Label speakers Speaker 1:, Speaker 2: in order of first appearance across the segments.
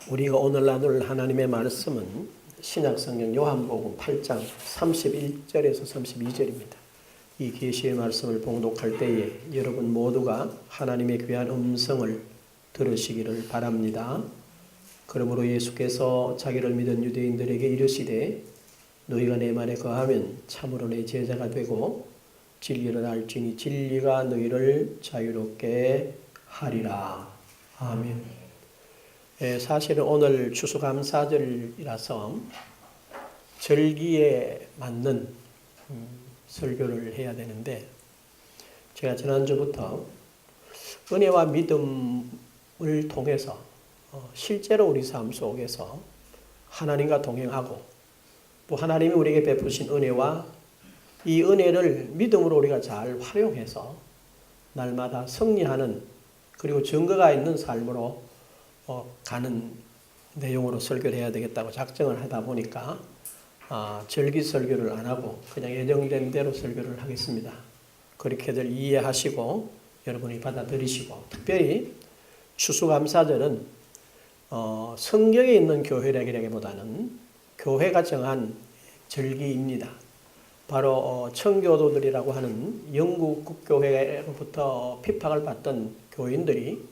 Speaker 1: 우리가 오늘 나눌 하나님의 말씀은 신약성경 요한복음 8장 31절에서 32절입니다. 이 계시의 말씀을 봉독할 때에 여러분 모두가 하나님의 귀한 음성을 들으시기를 바랍니다. 그러므로 예수께서 자기를 믿은 유대인들에게 이르시되 너희가 내 말에 거하면 참으로 내 제자가 되고 진리를 알지니 진리가 너희를 자유롭게 하리라. 아멘. 사실은 오늘 추수감사절이라서 절기에 맞는 설교를 해야 되는데 제가 지난주부터 은혜와 믿음을 통해서 실제로 우리 삶 속에서 하나님과 동행하고 또 하나님이 우리에게 베푸신 은혜와 이 은혜를 믿음으로 우리가 잘 활용해서 날마다 승리하는 그리고 증거가 있는 삶으로 가는 내용으로 설교를 해야 되겠다고 작정을 하다 보니까 절기 설교를 안 하고 그냥 예정된 대로 설교를 하겠습니다. 그렇게들 이해하시고 여러분이 받아들이시고 특별히 추수감사절은 성경에 있는 교회라기보다는 교회가 정한 절기입니다. 바로 청교도들이라고 하는 영국 국교회로부터 핍박을 받던 교인들이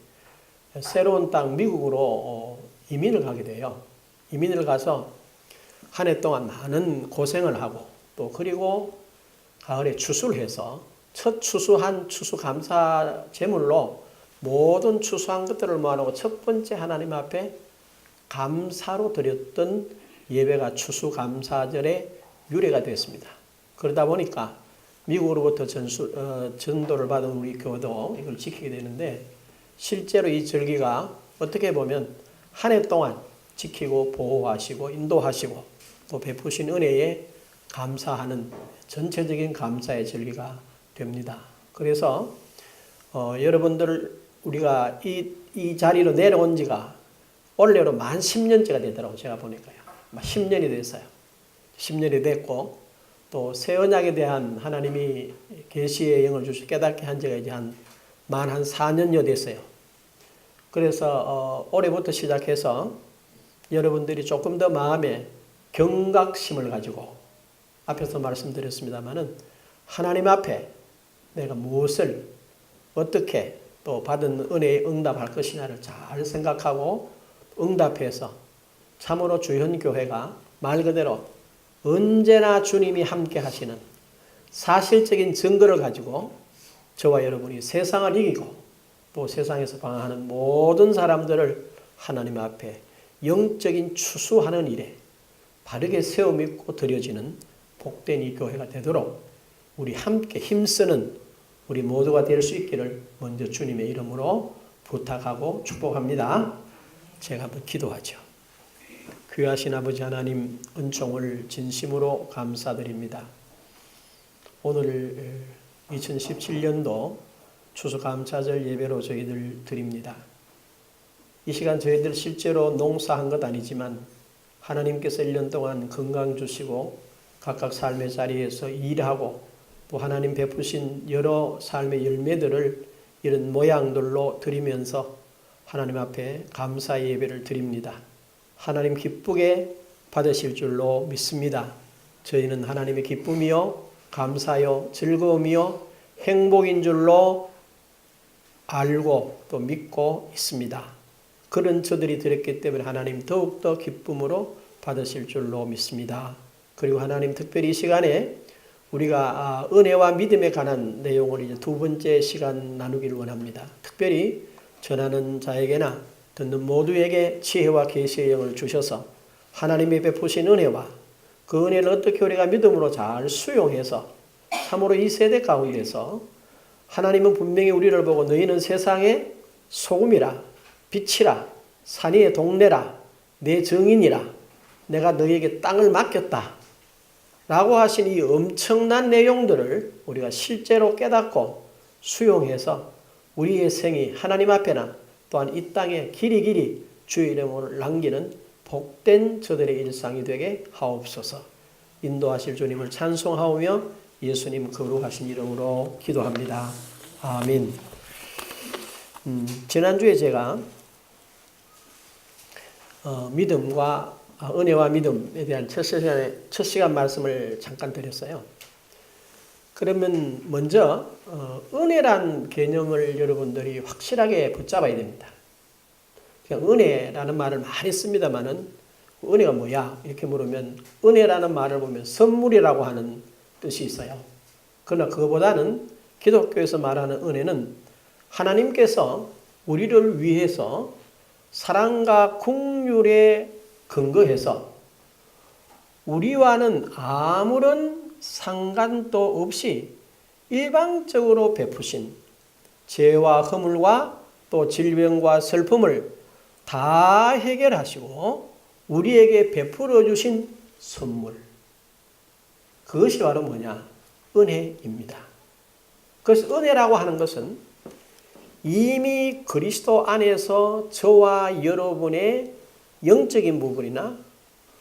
Speaker 1: 새로운 땅 미국으로 이민을 가게 돼요. 이민을 가서 한 해 동안 많은 고생을 하고 또 그리고 가을에 추수를 해서 첫 추수한 추수감사 제물로 모든 추수한 것들을 모아놓고 첫 번째 하나님 앞에 감사로 드렸던 예배가 추수감사절의 유래가 됐습니다. 그러다 보니까 미국으로부터 전도를 받은 우리 교도 이걸 지키게 되는데 실제로 이 절기가 어떻게 보면 한 해 동안 지키고 보호하시고 인도하시고 또 베푸신 은혜에 감사하는 전체적인 감사의 절기가 됩니다. 그래서 여러분들 우리가 이 자리로 내려온 지가 올해로 만 10년째가 되더라고요. 제가 보니까요. 10년이 됐어요. 10년이 됐고 또 새 언약에 대한 하나님이 계시의 영을 주셔서 깨닫게 한 지가 이제 한 4년여 됐어요. 그래서 올해부터 시작해서 여러분들이 조금 더 마음에 경각심을 가지고 앞에서 말씀드렸습니다마는 하나님 앞에 내가 무엇을 어떻게 또 받은 은혜에 응답할 것이냐를 잘 생각하고 응답해서 참으로 주현교회가 말 그대로 언제나 주님이 함께 하시는 사실적인 증거를 가지고 저와 여러분이 세상을 이기고 또 세상에서 방황하는 모든 사람들을 하나님 앞에 영적인 추수하는 일에 바르게 세워 믿고 드려지는 복된 이 교회가 되도록 우리 함께 힘쓰는 우리 모두가 될 수 있기를 먼저 주님의 이름으로 부탁하고 축복합니다. 제가 한번 기도하죠. 귀하신 아버지 하나님 은총을 진심으로 감사드립니다. 오늘 2017년도 추수감사절 예배로 저희들 드립니다. 이 시간 저희들 실제로 농사한 것 아니지만 하나님께서 1년 동안 건강 주시고 각각 삶의 자리에서 일하고 또 하나님 베푸신 여러 삶의 열매들을 이런 모양들로 드리면서 하나님 앞에 감사의 예배를 드립니다. 하나님 기쁘게 받으실 줄로 믿습니다. 저희는 하나님의 기쁨이요 감사요 즐거움이요 행복인 줄로 알고 또 믿고 있습니다. 그런 저들이 드렸기 때문에 하나님 더욱더 기쁨으로 받으실 줄로 믿습니다. 그리고 하나님 특별히 이 시간에 우리가 은혜와 믿음에 관한 내용을 이제 두 번째 시간 나누기를 원합니다. 특별히 전하는 자에게나 듣는 모두에게 지혜와 계시의 영을 주셔서 하나님이 베푸신 은혜와 그 은혜를 어떻게 우리가 믿음으로 잘 수용해서 참으로 이 세대 가운데서 하나님은 분명히 우리를 보고 너희는 세상의 소금이라 빛이라 산 위의 동네라 내 증인이라 내가 너희에게 땅을 맡겼다 라고 하신 이 엄청난 내용들을 우리가 실제로 깨닫고 수용해서 우리의 생이 하나님 앞에나 또한 이 땅에 길이길이 주의 이름을 남기는 복된 저들의 일상이 되게 하옵소서. 인도하실 주님을 찬송하오며 예수님 거룩하신 이름으로 기도합니다. 아멘. 지난주에 제가 믿음과 은혜와 믿음에 대한 첫 시간 말씀을 잠깐 드렸어요. 그러면 먼저 은혜란 개념을 여러분들이 확실하게 붙잡아야 됩니다. 그냥 은혜라는 말을 많이 씁니다만은 은혜가 뭐야? 이렇게 물으면 은혜라는 말을 보면 선물이라고 하는 뜻이 있어요. 그러나 그거보다는 기독교에서 말하는 은혜는 하나님께서 우리를 위해서 사랑과 긍휼에 근거해서 우리와는 아무런 상관도 없이 일방적으로 베푸신 죄와 허물과 또 질병과 슬픔을 다 해결하시고 우리에게 베풀어 주신 선물. 그것이 바로 뭐냐? 은혜입니다. 그래서 은혜라고 하는 것은 이미 그리스도 안에서 저와 여러분의 영적인 부분이나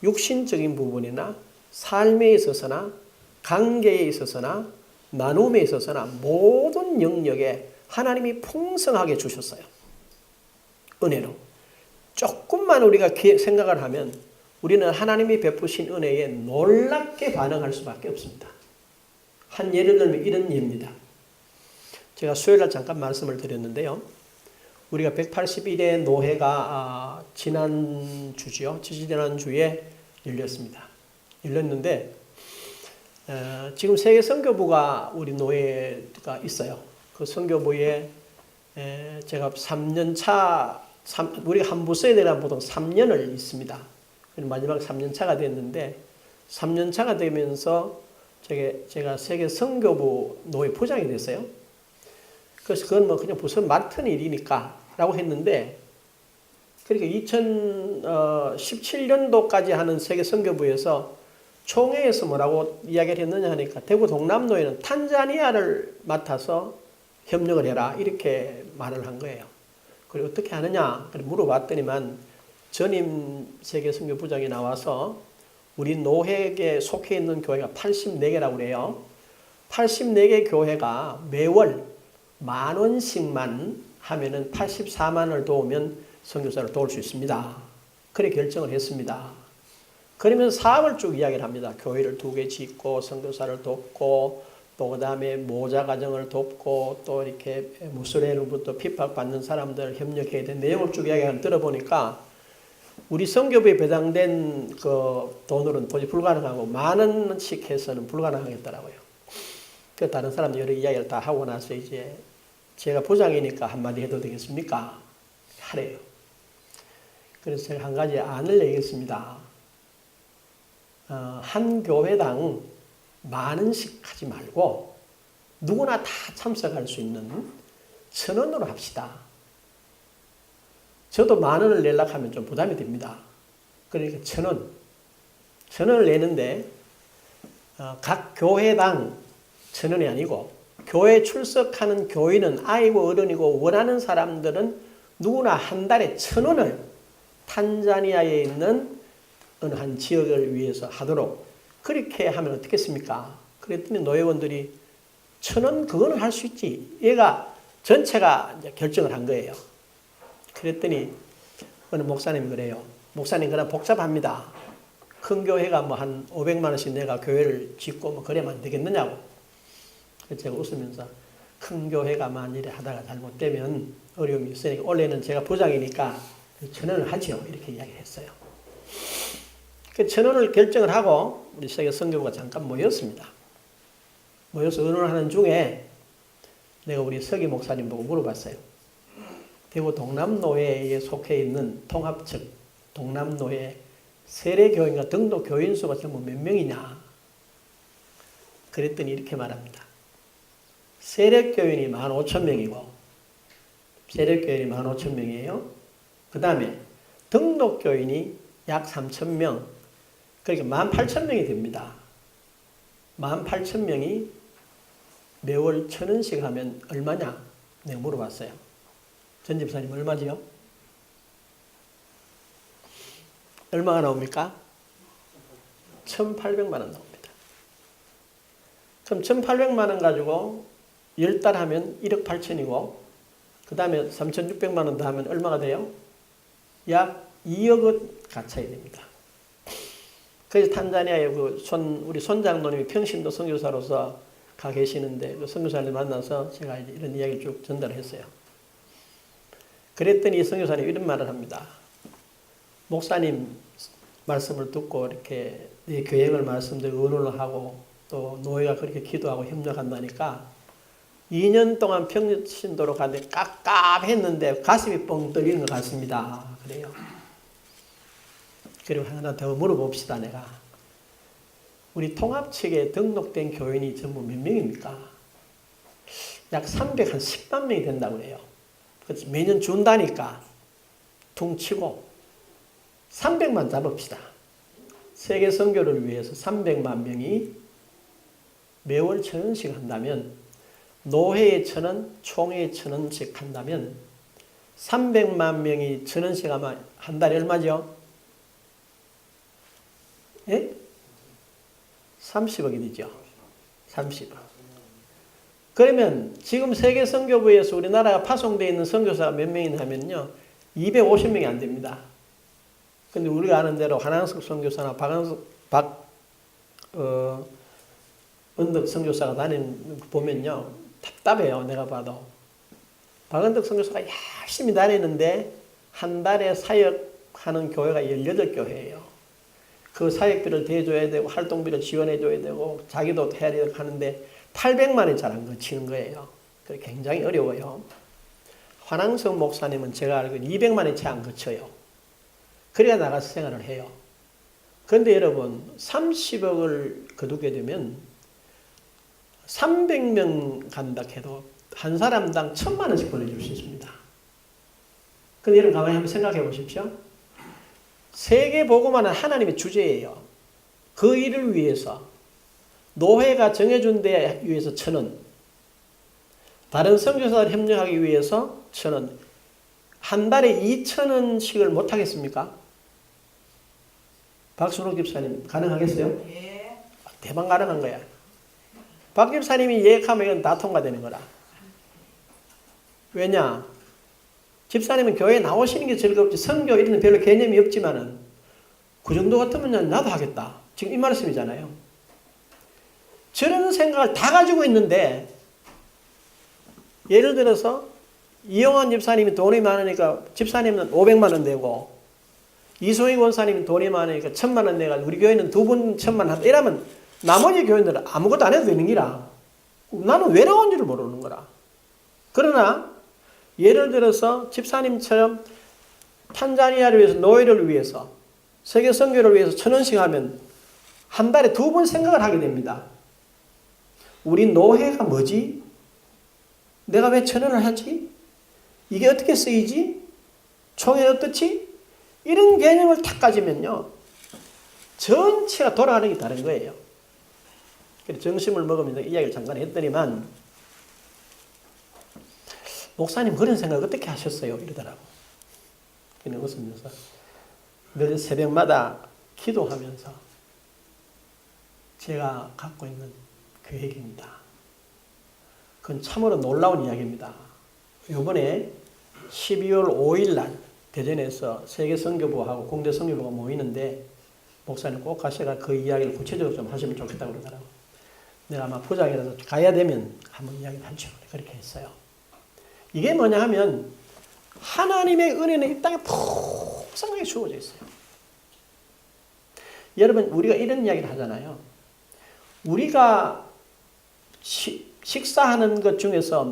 Speaker 1: 육신적인 부분이나 삶에 있어서나 관계에 있어서나 나눔에 있어서나 모든 영역에 하나님이 풍성하게 주셨어요. 은혜로. 조금만 우리가 생각을 하면 우리는 하나님이 베푸신 은혜에 놀랍게 반응할 수밖에 없습니다. 한 예를 들면 이런 예입니다. 제가 수요일날 잠깐 말씀을 드렸는데요. 우리가 181회 노회가 지난 주에 열렸습니다. 열렸는데 지금 세계 선교부가 우리 노회가 있어요. 그 선교부에 제가 3년차 우리가 한 부서에 대한 보통 3년을 있습니다. 마지막 3년차가 됐는데 3년차가 되면서 제가 세계 선교부 노회 부장이 됐어요. 그래서 그건 뭐 그냥 부서 맡은 일이니까 라고 했는데 그러니까 2017년도까지 하는 세계 선교부에서 총회에서 뭐라고 이야기를 했느냐 하니까 대구 동남노회는 탄자니아를 맡아서 협력을 해라 이렇게 말을 한 거예요. 그리고 어떻게 하느냐 물어봤더니만 전임 세계 선교부장이 나와서 우리 노회에 속해 있는 교회가 84개라고 그래요. 84개 교회가 매월 10,000원씩만 하면은 84만을 도우면 선교사를 도울 수 있습니다. 그래 결정을 했습니다. 그러면서 사업을 쭉 이야기를 합니다. 교회를 2개 짓고 선교사를 돕고 또 그 다음에 모자 가정을 돕고 또 이렇게 무슬림으로부터 핍박받는 사람들 협력해야 되는 내용을 쭉 이야기를 들어보니까 우리 선교부에 배당된 그 돈으로는 도저히 불가능하고 10,000원씩 해서는 불가능하겠더라고요. 그 다른 사람들 여러 이야기를 다 하고 나서 이제 제가 부장이니까 한마디 해도 되겠습니까? 하래요. 그래서 제가 한 가지 안을 내겠습니다. 한 교회당 10,000원씩 하지 말고 누구나 다 참석할 수 있는 1,000원으로 합시다. 저도 10,000원을 내려고 하면 좀 부담이 됩니다. 그러니까 1,000원. 1,000원을 내는데 각 교회당 1,000원이 아니고 교회 출석하는 교인은 아이고 어른이고 원하는 사람들은 누구나 한 달에 1,000원을 탄자니아에 있는 어느 한 지역을 위해서 하도록 그렇게 하면 어떻겠습니까? 그랬더니 노회원들이 1,000원 그거는 할 수 있지. 얘가 전체가 이제 결정을 한 거예요. 그랬더니 어느 목사님 그래요. 목사님 그냥 복잡합니다. 큰 교회가 뭐 한 500만 원씩 내가 교회를 짓고 뭐 그래면 안 되겠느냐고. 그래서 제가 웃으면서 큰 교회가 만일에 하다가 잘못되면 어려움이 있으니까 원래는 제가 부장이니까 1,000원을 하죠. 이렇게 이야기를 했어요. 그 1,000원을 결정을 하고 우리 세계 선교부가 잠깐 모였습니다. 모여서 의논을 하는 중에 내가 우리 서기 목사님 보고 물어봤어요. 대구 동남노회에 속해 있는 통합측 동남노회 세례교인과 등록 교인 수가 전부 몇 명이냐? 그랬더니 이렇게 말합니다. 세례교인이 15,000명이고 세례교인이 15,000명이에요. 그 다음에 등록교인이 약 3,000명 그러니까 18,000명이 됩니다. 18,000명이 매월 1,000원씩 하면 얼마냐? 내가 물어봤어요. 전 집사님 얼마지요? 얼마가 나옵니까? 1,800만 원 나옵니다. 그럼 1,800만 원 가지고 10달 하면 1억 8천이고 그 다음에 3,600만 원 더 하면 얼마가 돼요? 약 2억은 갖춰야 됩니다. 그래서 탄자니아에 우리 손장로님이 평신도 선교사로서 가 계시는데 그 선교사를 만나서 제가 이런 이야기를 쭉 전달했어요. 그랬더니 이 선교사님 이런 말을 합니다. 목사님 말씀을 듣고 이렇게 내 계획을 말씀드리고 의논을 하고 또 노예가 그렇게 기도하고 협력한다니까 2년 동안 평신도로 갔는데 깝깝했는데 가슴이 뻥 뚫리는 것 같습니다. 그래요. 그리고 하나 더 물어봅시다. 내가 우리 통합 측에 등록된 교인이 전부 몇 명입니까? 약 310만 명이 된다고 그래요. 그래서 매년 준다니까 퉁치고 300만 잡읍시다. 세계 선교를 위해서 300만 명이 매월 1,000원씩 한다면 노회에 1,000원, 총회에 1,000원씩 한다면 300만 명이 1,000원씩 하면 한 달에 얼마죠? 예? 30억이 되죠. 30억. 그러면 지금 세계 선교부에서 우리나라가 파송되어 있는 선교사가 몇 명이냐면요. 250명이 안 됩니다. 근데 우리가 아는 대로 한항석 선교사나 언덕 선교사가 다니는 거 보면요. 답답해요. 내가 봐도. 박은덕 선교사가 열심히 다니는데 한 달에 사역하는 교회가 18교회예요. 그 사역비를 대줘야 되고 활동비를 지원해줘야 되고 자기도 해야 되고 하는데 800만 원 잘 안 거치는 거예요. 굉장히 어려워요. 환항석 목사님은 제가 알고 200만 원이 채 안 거쳐요. 그래야 나가서 생활을 해요. 그런데 여러분 30억을 거두게 되면 300명 간다 해도 한 사람당 1,000만 원씩 보내줄 수 있습니다. 근데 여러분 가만히 한번 생각해 보십시오. 세계 복음화는 하나님의 주제예요. 그 일을 위해서 노회가 정해준 데에 위해서 1,000원, 다른 선교사들 협력하기 위해서 1,000원, 한 달에 2,000원씩을 못 하겠습니까? 박순옥 집사님 가능하겠어요?
Speaker 2: 예.
Speaker 1: 대박 가능한 거야. 박 집사님이 예약하면 이건 다 통과되는 거라. 왜냐? 집사님은 교회에 나오시는 게 즐겁지 선교 이런 별로 개념이 없지만은 그 정도 같으면 나도 하겠다. 지금 이 말씀이잖아요. 저런 생각을 다 가지고 있는데 예를 들어서 이용환 집사님이 돈이 많으니까 집사님은 500만 원 내고 이소희 원사님이 돈이 많으니까 1,000만 원 내가 우리 교회는 2분 1,000만 원 이러면 나머지 교인들은 아무것도 안 해도 되는 기라. 나는 왜 나온 줄을 모르는 거라. 그러나 예를 들어서 집사님처럼 탄자니아를 위해서 노예를 위해서 세계 선교를 위해서 1,000원씩 하면 한 달에 2번 생각을 하게 됩니다. 우리 노예가 뭐지? 내가 왜 1,000원을 하지? 이게 어떻게 쓰이지? 총회 어떻지? 이런 개념을 탁 가지면요. 전체가 돌아가는 게 다른 거예요. 그래서 점심을 먹으면서 이야기를 잠깐 했더니만 목사님 그런 생각 어떻게 하셨어요? 이러더라고. 그냥 웃으면서 늘 새벽마다 기도하면서 제가 갖고 있는 계획입니다. 그건 참으로 놀라운 이야기입니다. 이번에 12월 5일 날 대전에서 세계 선교부하고 공대 선교부가 모이는데 목사님 꼭 가셔가 그 이야기를 구체적으로 좀 하시면 좋겠다고 그러더라고요. 내가 아마 포장이라서 가야 되면 한번 이야기를 하죠. 그렇게 했어요. 이게 뭐냐 하면 하나님의 은혜는 이 땅에 풍성하게 주어져 있어요. 여러분 우리가 이런 이야기를 하잖아요. 우리가 식사하는 것 중에서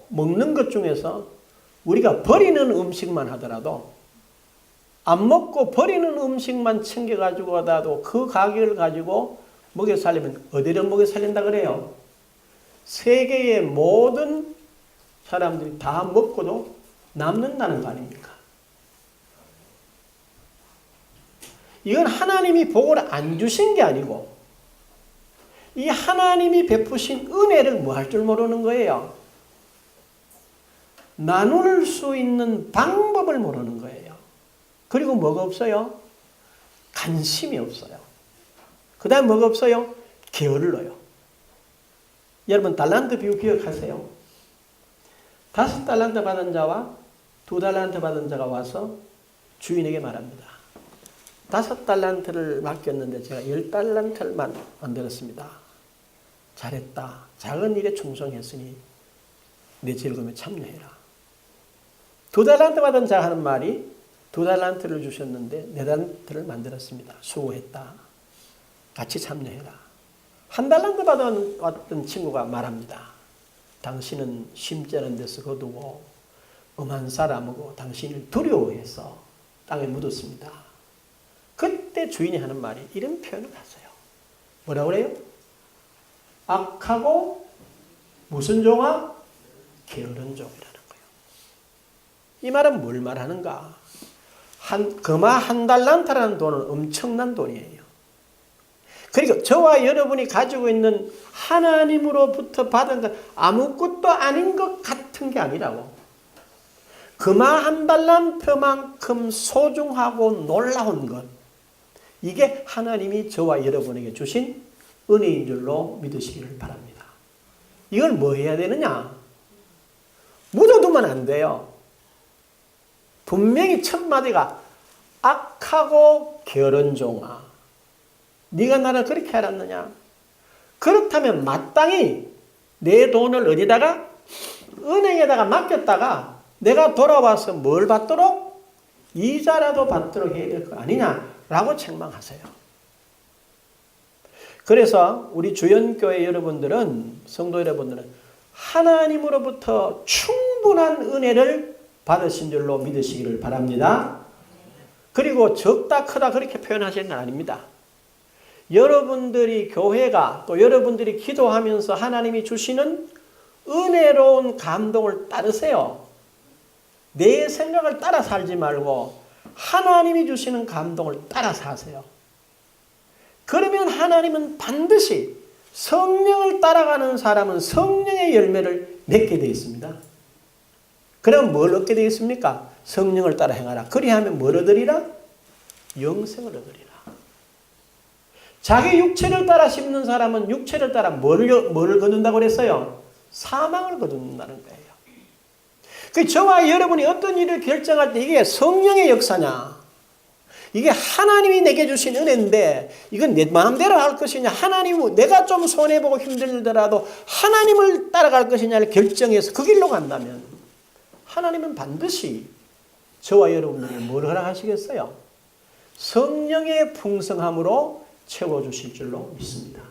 Speaker 1: 먹는 것 중에서 우리가 버리는 음식만 하더라도 안 먹고 버리는 음식만 챙겨가지고 가다도 그 가격을 가지고 먹여 살리면 어디를 먹여 살린다 그래요? 세계의 모든 사람들이 다 먹고도 남는다는 거 아닙니까? 이건 하나님이 복을 안 주신 게 아니고 이 하나님이 베푸신 은혜를 뭐 할 줄 모르는 거예요. 나눌 수 있는 방법을 모르는 거예요. 그리고 뭐가 없어요? 관심이 없어요. 그 다음 뭐가 없어요? 게을러요. 여러분 달란트 비유 기억하세요? 5달란트 받은 자와 2달란트 받은 자가 와서 주인에게 말합니다. 5달란트를 맡겼는데 제가 10달란트를 만들었습니다. 잘했다. 작은 일에 충성했으니 내 즐거움에 참여해라. 2달란트 받은 자 하는 말이 2달란트를 주셨는데 4달란트를 만들었습니다. 수고했다. 같이 참여해라. 1달란트 받은 왔던 친구가 말합니다. 당신은 심자는 데서 거두고 엄한 사람이고 당신을 두려워해서 땅에 묻었습니다. 그때 주인이 하는 말이 이런 표현을 하세요. 뭐라고 그래요? 악하고 무슨 종아? 게으른 종이라는 거예요. 이 말은 뭘 말하는가? 금화 1달란트라는 돈은 엄청난 돈이에요. 그리고 저와 여러분이 가지고 있는 하나님으로부터 받은 것 아무것도 아닌 것 같은 게 아니라고. 금화 1달란트만큼 소중하고 놀라운 것. 이게 하나님이 저와 여러분에게 주신 은혜인 줄로 믿으시기를 바랍니다. 이걸 뭐 해야 되느냐? 묻어두면 안 돼요. 분명히 첫 마디가 악하고 게으른 종아. 네가 나를 그렇게 알았느냐? 그렇다면 마땅히 내 돈을 어디다가? 은행에다가 맡겼다가 내가 돌아와서 뭘 받도록? 이자라도 받도록 해야 될 거 아니냐라고 책망하세요. 그래서 우리 주연교회 여러분들은, 성도 여러분들은 하나님으로부터 충분한 은혜를 받으신 줄로 믿으시기를 바랍니다. 그리고 적다 크다 그렇게 표현하시는 건 아닙니다. 여러분들이 교회가 또 여러분들이 기도하면서 하나님이 주시는 은혜로운 감동을 따르세요. 내 생각을 따라 살지 말고 하나님이 주시는 감동을 따라 사세요. 그러면 하나님은 반드시 성령을 따라가는 사람은 성령의 열매를 맺게 되어 있습니다. 그럼 뭘 얻게 되겠습니까? 성령을 따라 행하라. 그리하면 뭘 얻으리라? 영생을 얻으리라. 자기 육체를 따라 심는 사람은 육체를 따라 뭘 거둔다고 그랬어요? 사망을 거둔다는 거예요. 그 저와 여러분이 어떤 일을 결정할 때 이게 성령의 역사냐? 이게 하나님이 내게 주신 은혜인데 이건 내 마음대로 할 것이냐? 하나님 내가 좀 손해보고 힘들더라도 하나님을 따라갈 것이냐를 결정해서 그 길로 간다면 하나님은 반드시 저와 여러분들에게 뭘 허락하시겠어요? 성령의 풍성함으로 채워주실 줄로 믿습니다.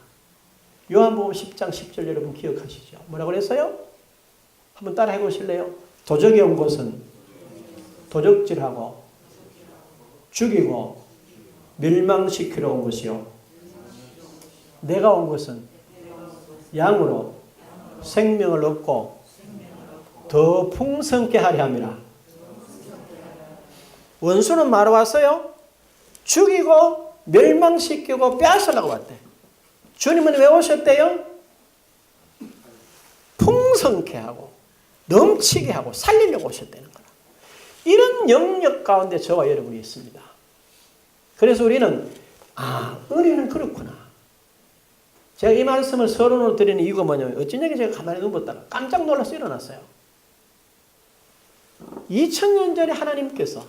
Speaker 1: 요한복음 10장 10절 여러분 기억하시죠? 뭐라고 그랬어요? 한번 따라 해보실래요? 도적이 온 것은 도적질하고 죽이고 멸망시키러 온 것이요. 내가 온 것은 양으로 생명을 얻고 더 풍성케 하려 함이라. 원수는 뭐하러 왔어요? 죽이고 멸망시키고 빼앗으려고 왔대. 주님은 왜 오셨대요? 풍성케 하고 넘치게 하고 살리려고 오셨다는 거라. 이런 영역 가운데 저와 여러분이 있습니다. 그래서 우리는 은혜는 그렇구나. 제가 이 말씀을 서론으로 드리는 이유가 뭐냐면 어쩐지 제가 가만히 누웠다가 깜짝 놀라서 일어났어요. 2000년 전에 하나님께서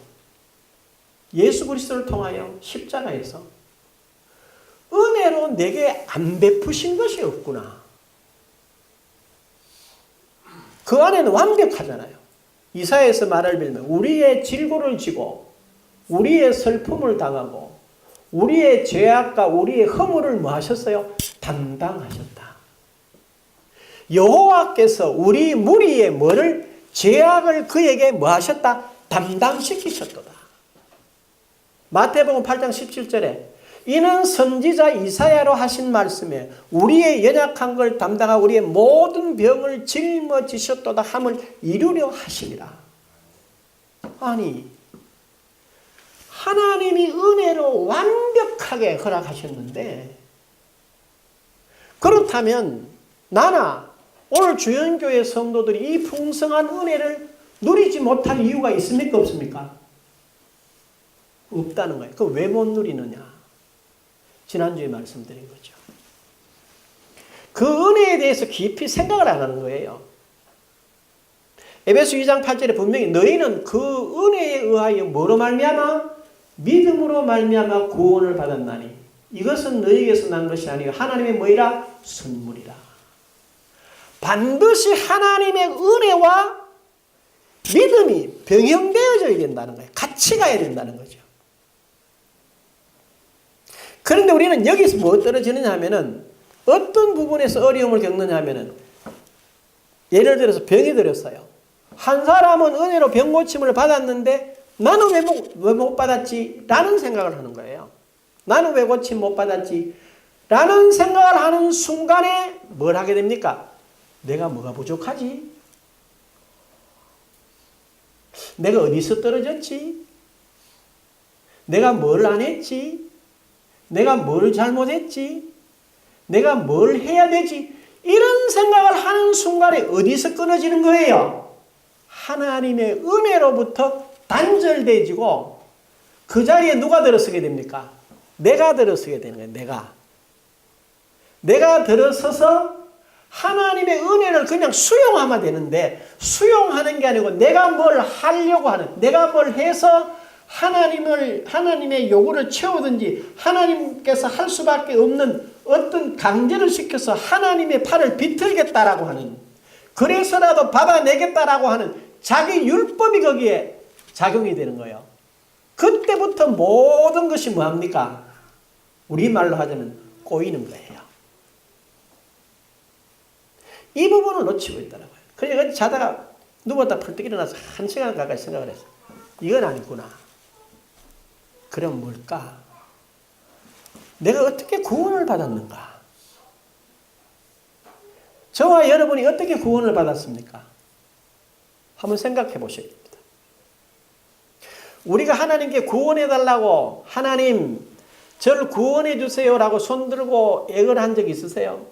Speaker 1: 예수 그리스도를 통하여 십자가에서 은혜로 내게 안 베푸신 것이 없구나. 그 안에는 완벽하잖아요. 이사야에서 말을 빌면 우리의 질고를 지고 우리의 슬픔을 당하고 우리의 죄악과 우리의 허물을 뭐 하셨어요? 담당하셨다. 여호와께서 우리 무리의 뭐를 죄악을 그에게 뭐 하셨다? 담당시키셨도다. 마태복음 8장 17절에 이는 선지자 이사야로 하신 말씀에 우리의 연약한 걸 담당하고 우리의 모든 병을 짊어지셨도다 함을 이루려 하시니라. 아니 하나님이 은혜로 완벽하게 허락하셨는데 그렇다면 나나 오늘 주연교회 성도들이 이 풍성한 은혜를 누리지 못할 이유가 있습니까? 없습니까? 없다는 거예요. 그럼 왜 못 누리느냐? 지난주에 말씀드린 거죠. 그 은혜에 대해서 깊이 생각을 안 하는 거예요. 에베소 2장 8절에 분명히 너희는 그 은혜에 의하여 뭐로 말미암아? 믿음으로 말미암아 구원을 받았나니 이것은 너희에게서 난 것이 아니요 하나님의 뭐이라? 선물이라. 반드시 하나님의 은혜와 믿음이 병행되어져야 된다는 거예요. 같이 가야 된다는 거죠. 그런데 우리는 여기서 뭐 떨어지느냐 하면은 어떤 부분에서 어려움을 겪느냐 하면은 예를 들어서 병이 들었어요. 한 사람은 은혜로 병 고침을 받았는데 나는 왜 못 받았지? 라는 생각을 하는 거예요. 나는 왜 고침 못 받았지? 라는 생각을 하는 순간에 뭘 하게 됩니까? 내가 뭐가 부족하지? 내가 어디서 떨어졌지? 내가 뭘 안 했지? 내가 뭘 잘못했지? 내가 뭘 해야 되지? 이런 생각을 하는 순간에 어디서 끊어지는 거예요? 하나님의 은혜로부터 단절되어지고 그 자리에 누가 들어서게 됩니까? 내가 들어서게 되는 거예요. 내가 들어서서 하나님의 은혜를 그냥 수용하면 되는데 수용하는 게 아니고 내가 뭘 하려고 하는, 내가 뭘 해서 하나님의 요구를 채우든지 하나님께서 할 수밖에 없는 어떤 강제를 시켜서 하나님의 팔을 비틀겠다라고 하는, 그래서라도 받아내겠다라고 하는 자기 율법이 거기에 작용이 되는 거예요. 그때부터 모든 것이 뭐합니까? 우리말로 하자면 꼬이는 거예요. 이 부분을 놓치고 있더라고요. 그래서 자다가 누웠다 펄떡 일어나서 1시간 가까이 생각을 했어요. 이건 아니구나. 그럼 뭘까? 내가 어떻게 구원을 받았는가? 저와 여러분이 어떻게 구원을 받았습니까? 한번 생각해 보셔야 됩니다. 우리가 하나님께 구원해달라고 하나님 저를 구원해 주세요라고 손들고 애걸 한 적 있으세요?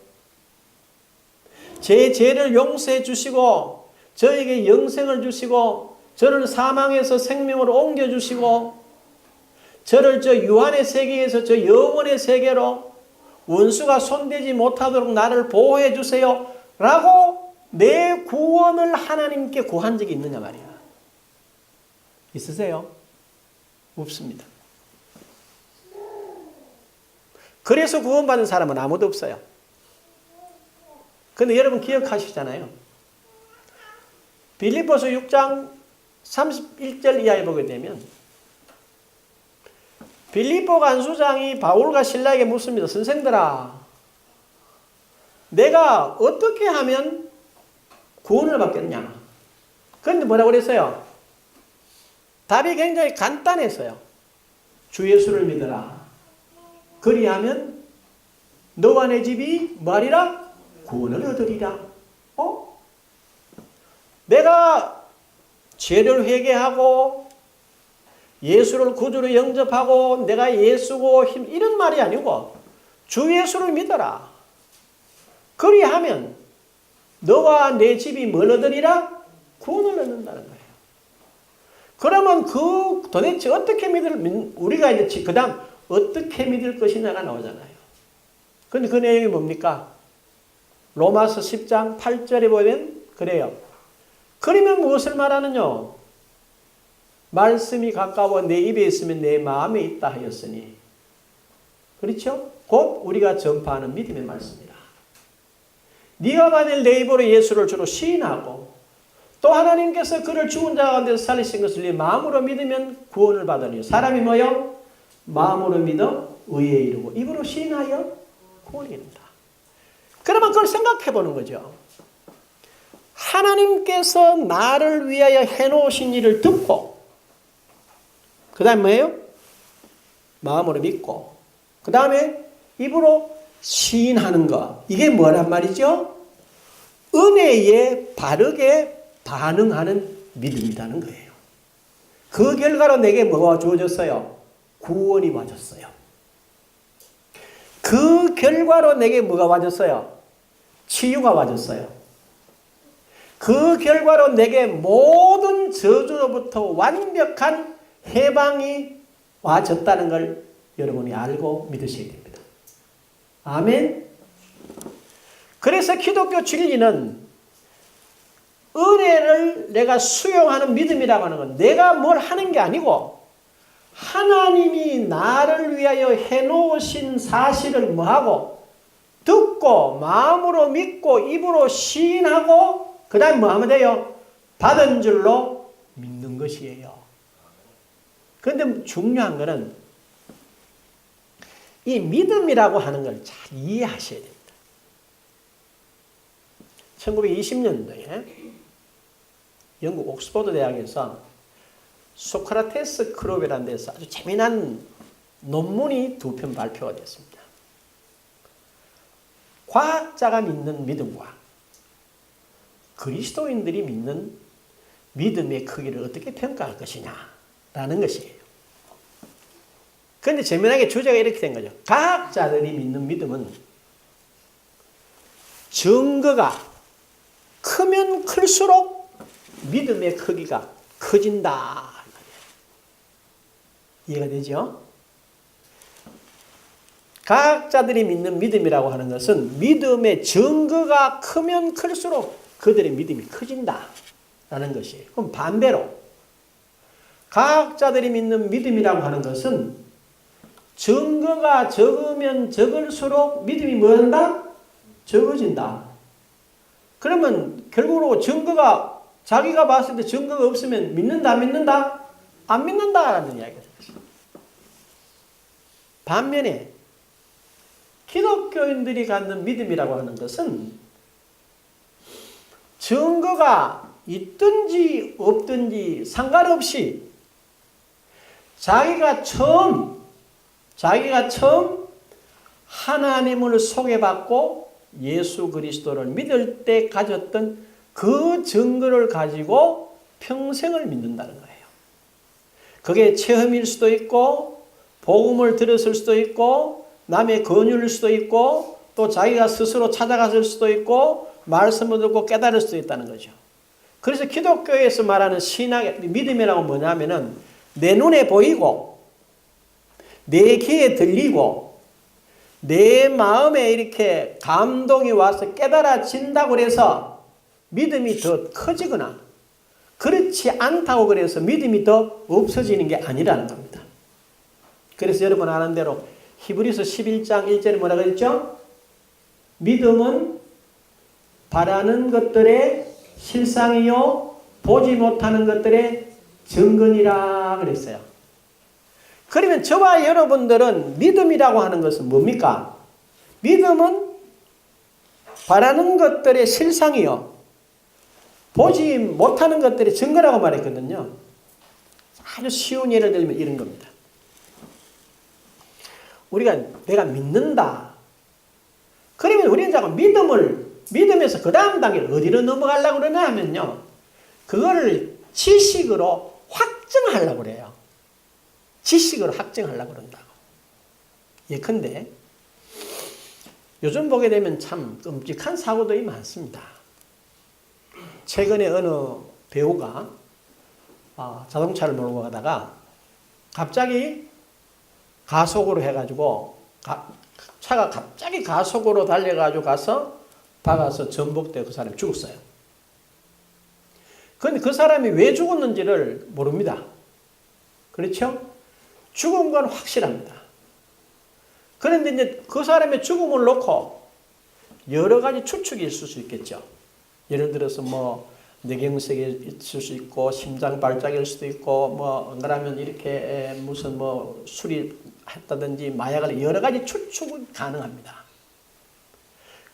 Speaker 1: 제 죄를 용서해 주시고 저에게 영생을 주시고 저를 사망에서 생명으로 옮겨주시고 저를 저 유한의 세계에서 저 영원의 세계로 원수가 손대지 못하도록 나를 보호해 주세요 라고 내 구원을 하나님께 구한 적이 있느냐 말이야. 있으세요? 없습니다. 그래서 구원받은 사람은 아무도 없어요. 근데 여러분 기억하시잖아요. 빌립보서 6장 31절 이하에 보게 되면 빌립보 간수장이 바울과 실라에게 묻습니다. 선생들아, 내가 어떻게 하면 구원을 받겠냐? 그런데 뭐라고 그랬어요? 답이 굉장히 간단했어요. 주 예수를 믿어라. 그리하면 너와 내 집이 뭐하리라? 구원을 얻으리라. 내가 죄를 회개하고 예수를 구주로 영접하고 내가 예수고 이런 말이 아니고 주 예수를 믿어라. 그리하면 너와 내 집이 뭘 얻으리라? 구원을 얻는다는 거예요. 그러면 도대체 어떻게 우리가 이제 그 다음 어떻게 믿을 것이냐가 나오잖아요. 근데 그 내용이 뭡니까? 로마서 10장 8절에 보면 그래요. 그러면 무엇을 말하느냐? 말씀이 가까워 내 입에 있으면 내 마음에 있다 하였으니. 그렇죠? 곧 우리가 전파하는 믿음의 말씀이라. 네가 만일 내 입으로 예수를 주로 시인하고 또 하나님께서 그를 죽은 자 가운데서 살리신 것을 네 마음으로 믿으면 구원을 받으니. 사람이 뭐요? 마음으로 믿어 의에 이르고 입으로 시인하여 구원이 이른다. 그러면 그걸 생각해 보는 거죠. 하나님께서 나를 위하여 해놓으신 일을 듣고 그 다음에 뭐예요? 마음으로 믿고 그 다음에 입으로 시인하는 것. 이게 뭐란 말이죠? 은혜에 바르게 반응하는 믿음이라는 거예요. 그 결과로 내게 뭐가 주어졌어요? 구원이 와줬어요. 그 결과로 내게 뭐가 와줬어요? 치유가 와줬어요. 그 결과로 내게 모든 저주로부터 완벽한 해방이 와졌다는 걸 여러분이 알고 믿으셔야 됩니다. 아멘. 그래서 기독교 진리는 은혜를 내가 수용하는 믿음이라고 하는 건 내가 뭘 하는 게 아니고 하나님이 나를 위하여 해놓으신 사실을 뭐하고 듣고 마음으로 믿고 입으로 시인하고 그 다음에 뭐하면 돼요? 받은 줄로 믿는 것이에요. 그런데 중요한 것은 이 믿음이라고 하는 걸 잘 이해하셔야 됩니다. 1920년도에 영국 옥스퍼드 대학에서 소크라테스 클럽이라는 데서 아주 재미난 논문이 2편 발표가 됐습니다. 과학자가 믿는 믿음과 그리스도인들이 믿는 믿음의 크기를 어떻게 평가할 것이냐라는 것이에요. 그런데 재미나게 주제가 이렇게 된 거죠. 과학자들이 믿는 믿음은 증거가 크면 클수록 믿음의 크기가 커진다. 이해가 되죠? 과학자들이 믿는 믿음이라고 하는 것은 믿음의 증거가 크면 클수록 그들의 믿음이 커진다라는 것이에요. 그럼 반대로 과학자들이 믿는 믿음이라고 하는 것은 증거가 적으면 적을수록 믿음이 뭐한다? 적어진다. 그러면 결국으로 증거가 자기가 봤을 때 증거가 없으면 믿는다, 안 믿는다? 안 믿는다라는 이야기가 되겠습니다. 반면에 기독교인들이 갖는 믿음이라고 하는 것은 증거가 있든지 없든지 상관없이 자기가 처음 하나님을 소개받고 예수 그리스도를 믿을 때 가졌던 그 증거를 가지고 평생을 믿는다는 거예요. 그게 체험일 수도 있고 복음을 들었을 수도 있고 남의 권유일 수도 있고 또 자기가 스스로 찾아갔을 수도 있고 말씀을 듣고 깨달을 수도 있다는 거죠. 그래서 기독교에서 말하는 신앙의 믿음이라고 뭐냐면은 내 눈에 보이고 내 귀에 들리고 내 마음에 이렇게 감동이 와서 깨달아진다고 해서 믿음이 더 커지거나 그렇지 않다고 그래서 믿음이 더 없어지는 게 아니라는 겁니다. 그래서 여러분 아는 대로 히브리서 11장 1절에 뭐라고 했죠? 믿음은 바라는 것들의 실상이요 보지 못하는 것들의 증거니라 그랬어요. 그러면 저와 여러분들은 믿음이라고 하는 것은 뭡니까? 믿음은 바라는 것들의 실상이요 보지 못하는 것들의 증거라고 말했거든요. 아주 쉬운 예를 들면 이런 겁니다. 우리가 내가 믿는다. 그러면 우리는 자꾸 믿음에서 그 다음 단계를 어디로 넘어가려고 그러냐 하면요. 그거를 지식으로 확증하려고 그래요. 지식으로 확증하려고 그런다고. 예컨대 요즘 보게 되면 참 끔찍한 사고들이 많습니다. 최근에 어느 배우가 자동차를 몰고 가다가 갑자기 가속으로 해가지고 차가 갑자기 가속으로 달려가지고 가서 박아서 전복되어 그 사람이 죽었어요. 그런데 그 사람이 왜 죽었는지를 모릅니다. 그렇죠? 죽은 건 확실합니다. 그런데 이제 그 사람의 죽음을 놓고 여러 가지 추측이 있을 수 있겠죠. 예를 들어서 뭐 뇌경색이 있을 수 있고 심장 발작일 수도 있고 뭐 그러면 이렇게 무슨 뭐 술이 했다든지 마약을 여러 가지 추측이 가능합니다.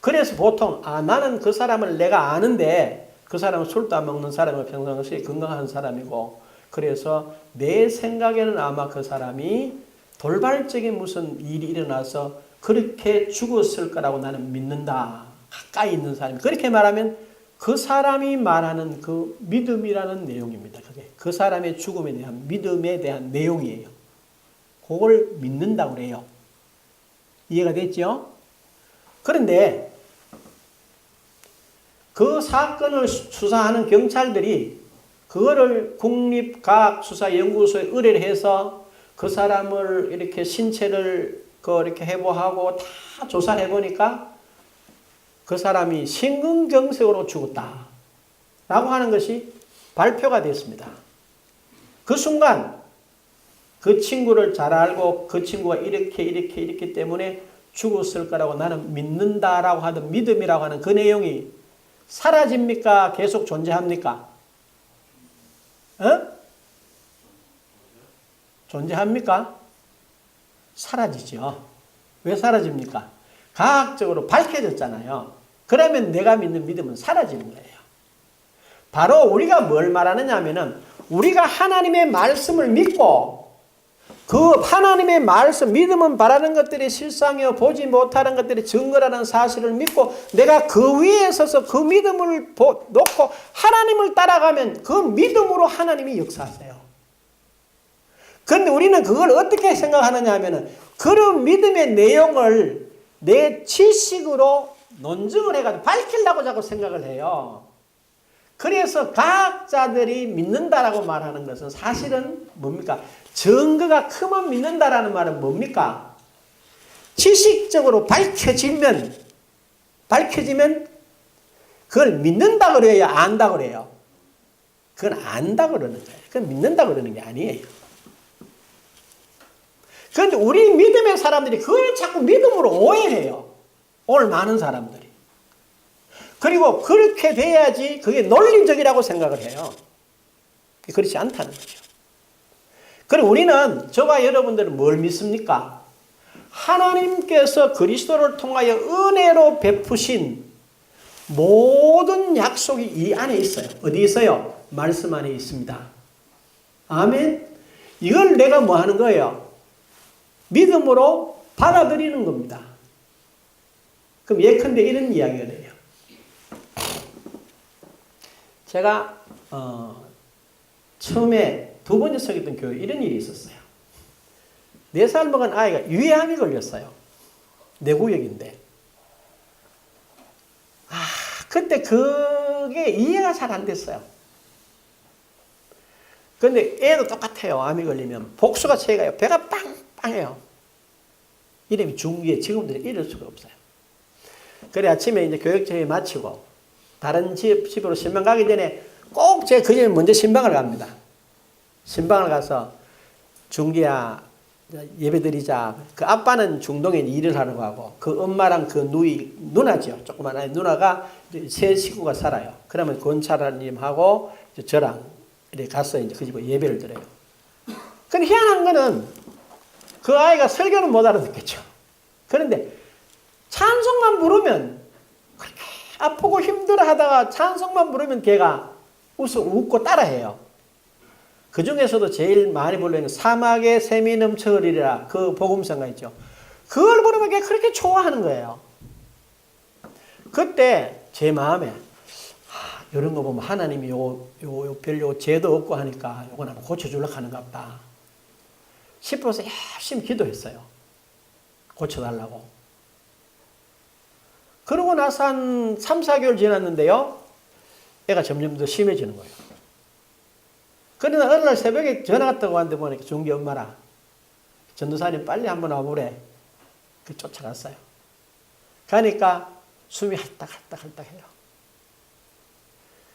Speaker 1: 그래서 보통 나는 그 사람을 내가 아는데 그 사람은 술도 안 먹는 사람이고 평상시에 건강한 사람이고 그래서 내 생각에는 아마 그 사람이 돌발적인 무슨 일이 일어나서 그렇게 죽었을 거라고 나는 믿는다. 가까이 있는 사람이 그렇게 말하면 그 사람이 말하는 그 믿음이라는 내용입니다. 그게 그 사람의 죽음에 대한 믿음에 대한 내용이에요. 그걸 믿는다고 그래요. 이해가 됐죠? 그런데 그 사건을 수사하는 경찰들이 그거를 국립과학수사연구소에 의뢰를 해서 그 사람을 이렇게 신체를 이렇게 해부하고 다 조사를 해보니까 그 사람이 심근경색으로 죽었다. 라고 하는 것이 발표가 됐습니다. 그 순간 그 친구를 잘 알고 그 친구가 이렇게 때문에 죽었을 거라고 나는 믿는다라고 하던 믿음이라고 하는 그 내용이 사라집니까? 계속 존재합니까? 존재합니까? 사라지죠. 왜 사라집니까? 과학적으로 밝혀졌잖아요. 그러면 내가 믿는 믿음은 사라지는 거예요. 바로 우리가 뭘 말하느냐 하면은 우리가 하나님의 말씀을 믿고 그 하나님의 말씀, 믿음은 바라는 것들이 실상이요 보지 못하는 것들이 증거라는 사실을 믿고 내가 그 위에 서서 그 믿음을 놓고 하나님을 따라가면 그 믿음으로 하나님이 역사하세요. 그런데 우리는 그걸 어떻게 생각하느냐 하면은 그런 믿음의 내용을 내 지식으로 논증을 해가지고 밝히려고 자꾸 생각을 해요. 그래서 과학자들이 믿는다라고 말하는 것은 사실은 뭡니까? 증거가 크면 믿는다라는 말은 뭡니까? 지식적으로 밝혀지면 그걸 믿는다 그래요? 안다 그래요? 그건 안다 그러는 거예요. 그건 믿는다 그러는 게 아니에요. 그런데 우리 믿음의 사람들이 그걸 자꾸 믿음으로 오해해요. 오늘 많은 사람들이. 그리고 그렇게 돼야지 그게 논리적이라고 생각을 해요. 그렇지 않다는 거죠. 그럼 우리는 저와 여러분들은 뭘 믿습니까? 하나님께서 그리스도를 통하여 은혜로 베푸신 모든 약속이 이 안에 있어요. 어디 있어요? 말씀 안에 있습니다. 아멘. 이걸 내가 뭐 하는 거예요? 믿음으로 받아들이는 겁니다. 그럼 예컨대 이런 이야기가 돼요. 제가 처음에 두 번째 서기던 교회 이런 일이 있었어요. 4살 먹은 아이가 유해암이 걸렸어요. 뇌구역인데. 그때 그게 이해가 잘 안 됐어요. 그런데 애도 똑같아요. 암이 걸리면 복수가 체가요. 배가 빵빵해요. 이름이 중기에 지금도 이럴 수가 없어요. 그래 아침에 이제 교육체회 마치고 다른 집으로 신방 가기 전에 꼭 제가 그 집에 먼저 신방을 갑니다. 신방을 가서 중기야 예배 드리자. 그 아빠는 중동에 일을 하려고 하고 그 엄마랑 그 누나죠. 조그만 아이 누나가 세 식구가 살아요. 그러면 권차라님하고 저랑 이렇게 가서 이제 그 집에 예배를 드려요. 근데 희한한 거는 그 아이가 설교는 못 알아듣겠죠. 그런데 찬송만 부르면 그렇게 아프고 힘들어 하다가 찬송만 부르면 걔가 웃고 따라해요. 그 중에서도 제일 많이 부르는 사막에 샘이 넘쳐 흐리리라 그 복음성가 있죠. 그걸 부르면 걔 그렇게 좋아하는 거예요. 그때 제 마음에 이런 거 보면 하나님이 별로 죄도 없고 하니까 요건 한번 고쳐주려고 하는가 보다 싶어서 열심히 기도했어요. 고쳐달라고. 그러고 나서 한 3, 4개월 지났는데요. 애가 점점 더 심해지는 거예요. 그러나 어느 날 새벽에 전화가 떠고 왔는데 보니까 중기 엄마라 전도사님 빨리 한번 와보래. 그 쫓아갔어요. 가니까 숨이 할딱할딱 해요.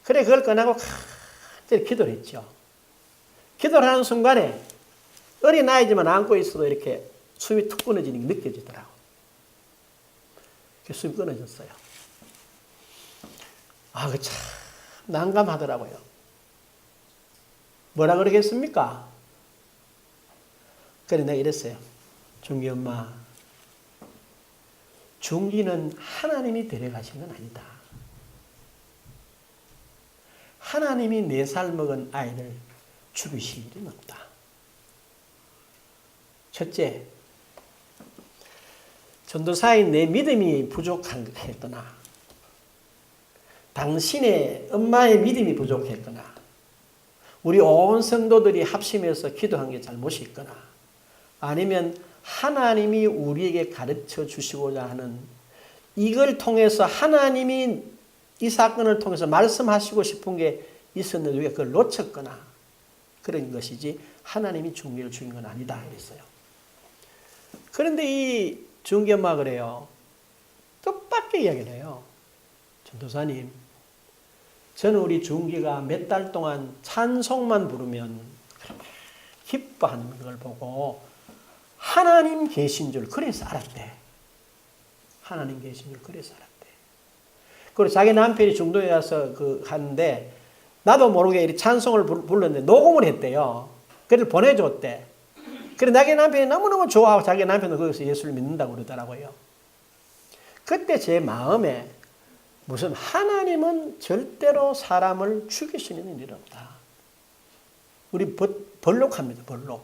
Speaker 1: 그래 그걸 꺼내고 간절히 기도를 했죠. 기도를 하는 순간에 어린 아이지만 안고 있어도 이렇게 숨이 툭 끊어지는 게 느껴지더라고. 숨이 끊어졌어요. 그 참 난감하더라고요. 뭐라 그러겠습니까? 그래 내가 이랬어요. 중기 엄마, 중기는 하나님이 데려가신 건 아니다. 하나님이 4살 먹은 아이를 죽이실 일은 없다. 첫째, 전도사인 내 믿음이 부족했거나 당신의 엄마의 믿음이 부족했거나 우리 온 성도들이 합심해서 기도한 게 잘못이 있거나 아니면 하나님이 우리에게 가르쳐 주시고자 하는 이걸 통해서 하나님이 이 사건을 통해서 말씀하시고 싶은 게 있었는데 우리가 그걸 놓쳤거나 그런 것이지 하나님이 중기를 죽인 건 아니다 이랬어요. 그런데 이 중기 엄마가 그래요. 뜻밖의 이야기를 해요. 전도사님, 저는 우리 중기가 몇 달 동안 찬송만 부르면 기뻐하는 걸 보고 하나님 계신 줄 그래서 알았대. 하나님 계신 줄 그래서 알았대. 그리고 자기 남편이 중동에 가서 하는데 나도 모르게 이 찬송을 불렀는데 녹음을 했대요. 그래서 보내줬대. 그래 자기 남편이 너무너무 좋아하고 자기 남편도 거기서 예수를 믿는다고 그러더라고요. 그때 제 마음에 무슨 하나님은 절대로 사람을 죽이시는 일이 없다. 우리 벌록합니다. 벌록.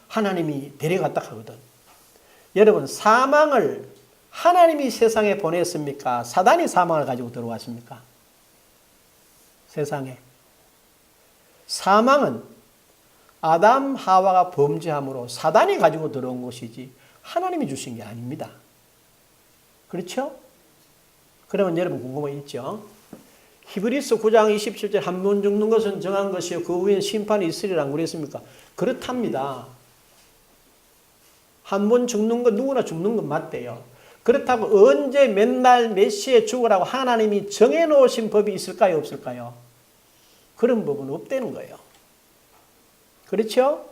Speaker 1: 하나님이 데려갔다 하거든. 여러분 사망을 하나님이 세상에 보냈습니까? 사단이 사망을 가지고 들어왔습니까? 세상에. 사망은 아담 하와가 범죄함으로 사단이 가지고 들어온 것이지 하나님이 주신 게 아닙니다. 그렇죠? 그러면 여러분 궁금한 거 있죠? 히브리서 9장 27절 한 번 죽는 것은 정한 것이요 그 후엔 심판이 있으리라고 그랬습니까? 그렇답니다. 한 번 죽는 건 누구나 죽는 건 맞대요. 그렇다고 언제 맨날 몇 시에 죽으라고 하나님이 정해놓으신 법이 있을까요? 없을까요? 그런 법은 없다는 거예요. 그렇죠?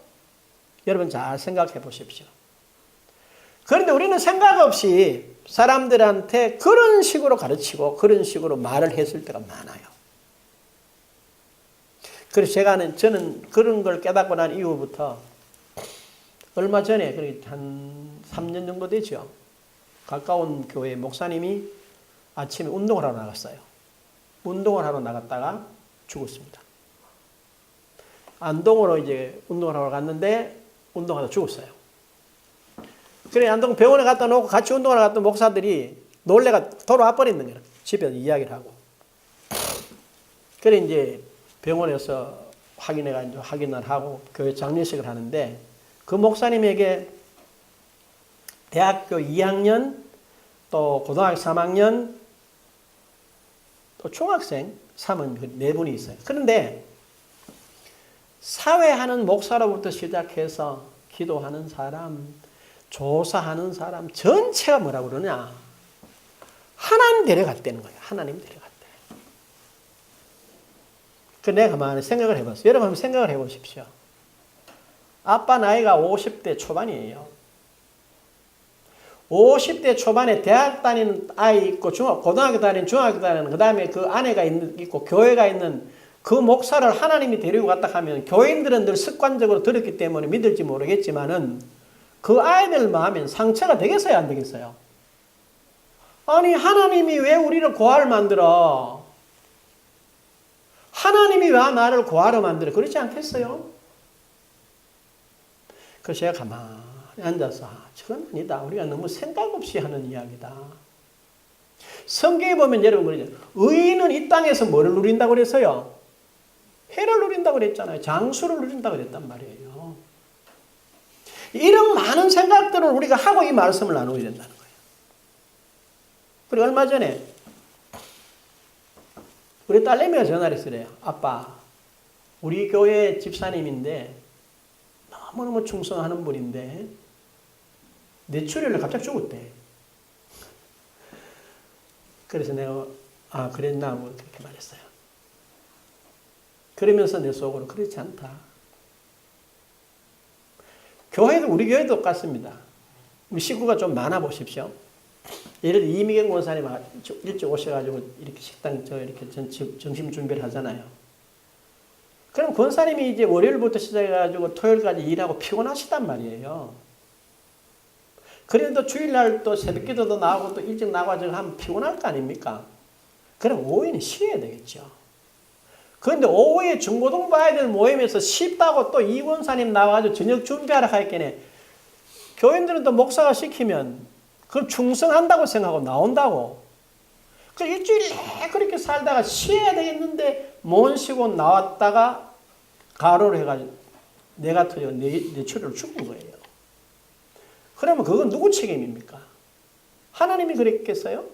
Speaker 1: 여러분 잘 생각해 보십시오. 그런데 우리는 생각 없이 사람들한테 그런 식으로 가르치고 그런 식으로 말을 했을 때가 많아요. 그래서 저는 그런 걸 깨닫고 난 이후부터 얼마 전에 한 3년 정도 되죠. 가까운 교회 목사님이 아침에 운동을 하러 나갔어요. 운동을 하러 나갔다가 죽었습니다. 안동으로 이제 운동을 하러 갔는데 운동하다 죽었어요. 그래 안동 병원에 갖다 놓고 같이 운동하러 갔던 목사들이 놀래가 돌아와 버리는 거예요. 집에서 이야기를 하고. 그래 이제 병원에서 확인을 하고 교회 장례식을 하는데 그 목사님에게 대학교 2학년 또 고등학교 3학년 또 중학생 3은 네 분이 있어요. 그런데 사회하는 목사로부터 시작해서 기도하는 사람, 조사하는 사람 전체가 뭐라고 그러냐? 하나님 데려갔다는 거예요. 하나님 데려갔대. 그 내가 가만히 생각을 해봤어요. 여러분 한번 생각을 해보십시오. 아빠 나이가 50대 초반이에요. 50대 초반에 대학 다니는 아이 있고 고등학교 다니는 중학교 다니는 그 다음에 그 아내가 있고 교회가 있는 그 목사를 하나님이 데리고 갔다 하면 교인들은 늘 습관적으로 들었기 때문에 믿을지 모르겠지만은 그 아이들 마음엔 상처가 되겠어요 안 되겠어요? 아니 하나님이 왜 우리를 고아를 만들어? 하나님이 왜 나를 고아로 만들어? 그렇지 않겠어요? 그래서 제가 가만히 앉아서 저건 아니다. 우리가 너무 생각 없이 하는 이야기다. 성경에 보면 여러분 그러죠. 의인은 이 땅에서 뭐를 누린다고 그랬어요? 해를 누린다고 그랬잖아요. 장수를 누린다고 그랬단 말이에요. 이런 많은 생각들을 우리가 하고 이 말씀을 나누어야 된다는 거예요. 그리고 얼마 전에 우리 딸내미가 전화를 했어요. 아빠, 우리 교회 집사님인데 너무너무 충성하는 분인데 뇌출혈로 갑자기 죽었대. 그래서 내가 그랬나 뭐 그렇게 말했어요. 그러면서 내 속으로 그렇지 않다. 우리 교회도 똑같습니다. 우리 식구가 좀 많아 보십시오. 예를 들어 이미경 권사님 일찍 오셔가지고 이렇게 식당 이렇게 점심 준비를 하잖아요. 그럼 권사님이 이제 월요일부터 시작해가지고 토요일까지 일하고 피곤하시단 말이에요. 그래도 주일날 또 새벽기도도 나오고 또 일찍 나가지고 하면 피곤할 거 아닙니까? 그럼 오후에는 쉬어야 되겠죠. 그런데 오후에 중고등부 아이들 모임에서 쉽다고 또 이 권사님 나와가지고 저녁 준비하러 가있겠네. 교인들은 또 목사가 시키면 그걸 충성한다고 생각하고 나온다고. 그 일주일 내내 그렇게 살다가 쉬어야 되겠는데 못 쉬고 나왔다가 가로를 해가지고 내가 터져 뇌출혈로 죽은 거예요. 그러면 그건 누구 책임입니까? 하나님이 그랬겠어요?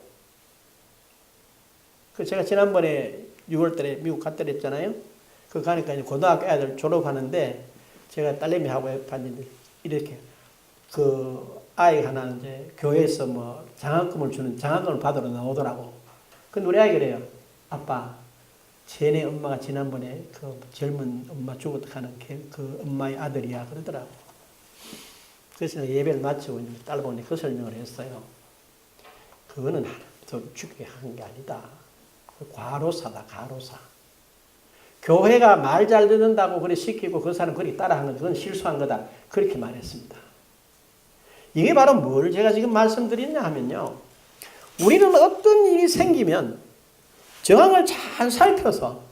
Speaker 1: 그 제가 지난번에 6월달에 미국 갔다 그랬잖아요. 그 가니까 이제 고등학교 애들 졸업하는데 제가 딸내미하고 봤는데 이렇게 그 아이 하나 이제 교회에서 뭐 장학금을 받으러 나오더라고. 근데 우리 아이가 그래요. 아빠, 쟤네 엄마가 지난번에 그 젊은 엄마 죽어가는 그 엄마의 아들이야 그러더라고. 그래서 예배를 마치고 딸보니 그 설명을 했어요. 그거는 좀 죽게 한 게 아니다. 과로사다, 과로사. 교회가 말 잘 듣는다고 그래 시키고 그 사람 그렇게 따라한 건 그건 실수한 거다. 그렇게 말했습니다. 이게 바로 뭘 제가 지금 말씀드리냐 하면요. 우리는 어떤 일이 생기면 정황을 잘 살펴서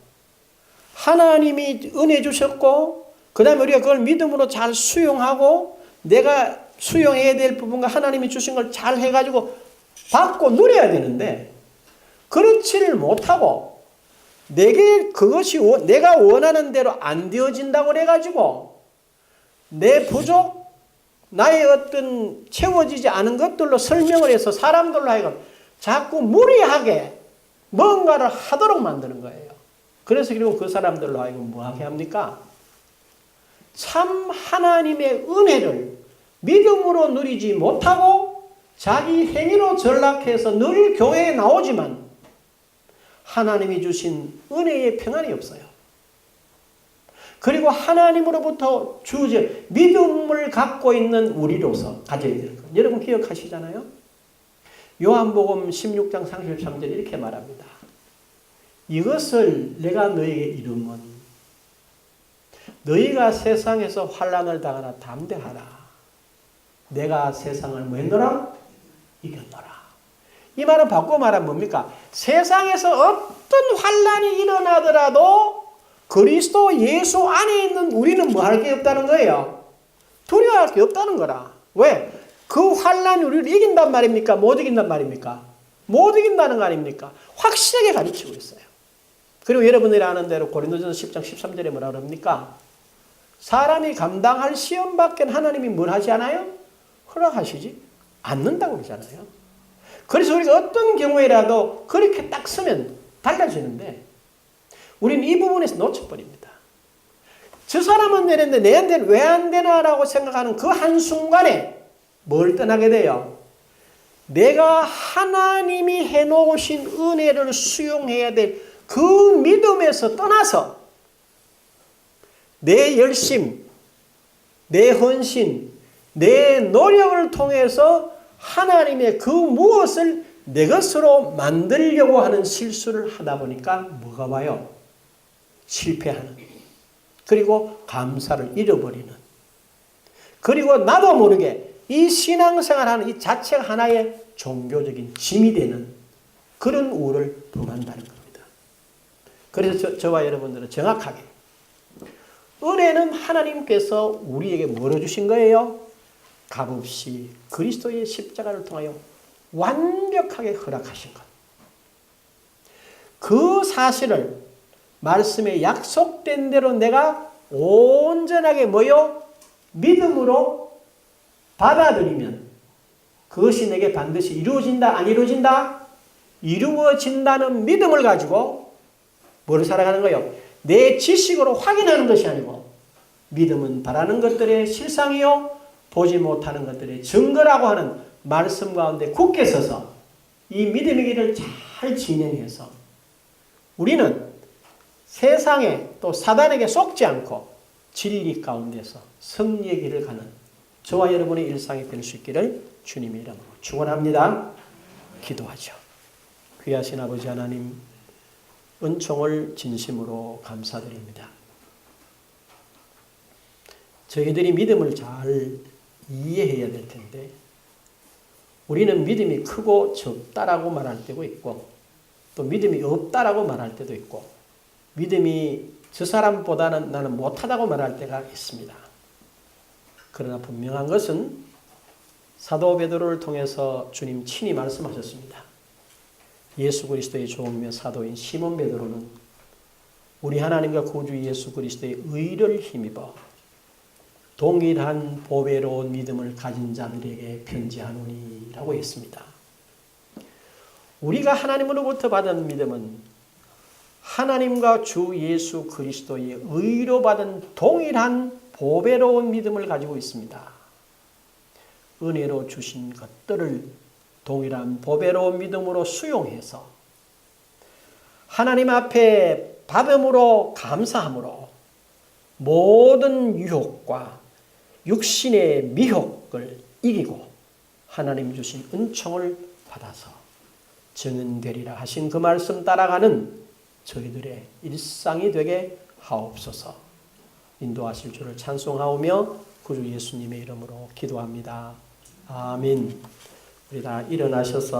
Speaker 1: 하나님이 은혜 주셨고 그 다음에 우리가 그걸 믿음으로 잘 수용하고 내가 수용해야 될 부분과 하나님이 주신 걸 잘 해가지고 받고 누려야 되는데 그렇지를 못하고 내게 그것이 내가 원하는 대로 안 되어진다고 해가지고 내 부족 나의 어떤 채워지지 않은 것들로 설명을 해서 사람들로 하여금 자꾸 무리하게 뭔가를 하도록 만드는 거예요. 그래서 그리고 그 사람들로 하여금 뭐하게 합니까? 참 하나님의 은혜를 믿음으로 누리지 못하고 자기 행위로 전락해서 늘 교회에 나오지만 하나님이 주신 은혜의 평안이 없어요. 그리고 하나님으로부터 주어진 믿음을 갖고 있는 우리로서 가져야 되는 거예요. 여러분 기억하시잖아요? 요한복음 16장 33절 이렇게 말합니다. 이것을 내가 너에게 이름은 너희가 세상에서 환난을 당하나 담대하라. 내가 세상을 뭐 했노라? 이겼노라. 이 말은 바꾸어 말하면 뭡니까? 세상에서 어떤 환난이 일어나더라도 그리스도 예수 안에 있는 우리는 뭐 할 게 없다는 거예요. 두려워할 게 없다는 거라. 왜? 그 환난이 우리를 이긴단 말입니까? 못 이긴단 말입니까? 못 이긴다는 거 아닙니까? 확실하게 가르치고 있어요. 그리고 여러분들이 아는 대로 고린도전서 10장 13절에 뭐라 그럽니까? 사람이 감당할 시험밖에 하나님이 뭘 하지 않아요? 허락하시지 않는다고 그러잖아요. 그래서 우리가 어떤 경우에라도 그렇게 딱 서면 달라지는데 우리는 이 부분에서 놓쳐버립니다. 저 사람은 내렸는데 내한테는 왜 안 되나라고 생각하는 그 한순간에 뭘 떠나게 돼요? 내가 하나님이 해놓으신 은혜를 수용해야 될 그 믿음에서 떠나서 내 열심, 내 헌신, 내 노력을 통해서 하나님의 그 무엇을 내 것으로 만들려고 하는 실수를 하다 보니까 뭐가 와요? 실패하는. 그리고 감사를 잃어버리는. 그리고 나도 모르게 이 신앙생활하는 이 자체가 하나의 종교적인 짐이 되는 그런 우를 범한다는 겁니다. 그래서 저와 여러분들은 정확하게 은혜는 하나님께서 우리에게 뭐로 주신 거예요? 값없이 그리스도의 십자가를 통하여 완벽하게 허락하신 것. 그 사실을 말씀에 약속된 대로 내가 온전하게 뭐요? 믿음으로 받아들이면 그것이 내게 반드시 이루어진다, 안 이루어진다? 이루어진다는 믿음을 가지고 뭘 살아가는 거예요? 내 지식으로 확인하는 것이 아니고 믿음은 바라는 것들의 실상이요 보지 못하는 것들의 증거라고 하는 말씀 가운데 굳게 서서 이 믿음의 길을 잘 진행해서 우리는 세상에 또 사단에게 속지 않고 진리 가운데서 승리의 길을 가는 저와 여러분의 일상이 될 수 있기를 주님의 이름으로 축원합니다. 기도하죠. 귀하신 아버지 하나님, 은총을 진심으로 감사드립니다. 저희들이 믿음을 잘 이해해야 될 텐데 우리는 믿음이 크고 적다라고 말할 때도 있고 또 믿음이 없다라고 말할 때도 있고 믿음이 저 사람보다는 나는 못하다고 말할 때가 있습니다. 그러나 분명한 것은 사도 베드로를 통해서 주님 친히 말씀하셨습니다. 예수 그리스도의 종이며 사도인 시몬 베드로는 우리 하나님과 구주 예수 그리스도의 의를 힘입어 동일한 보배로운 믿음을 가진 자들에게 편지하노니라고 했습니다. 우리가 하나님으로부터 받은 믿음은 하나님과 주 예수 그리스도의 의로 받은 동일한 보배로운 믿음을 가지고 있습니다. 은혜로 주신 것들을 동일한 보배로운 믿음으로 수용해서 하나님 앞에 다음으로 감사함으로 모든 유혹과 육신의 미혹을 이기고 하나님 주신 은총을 받아서 증인되리라 하신 그 말씀 따라가는 저희들의 일상이 되게 하옵소서. 인도하실 주를 찬송하오며 구주 예수님의 이름으로 기도합니다. 아멘. 우리 다 일어나셔서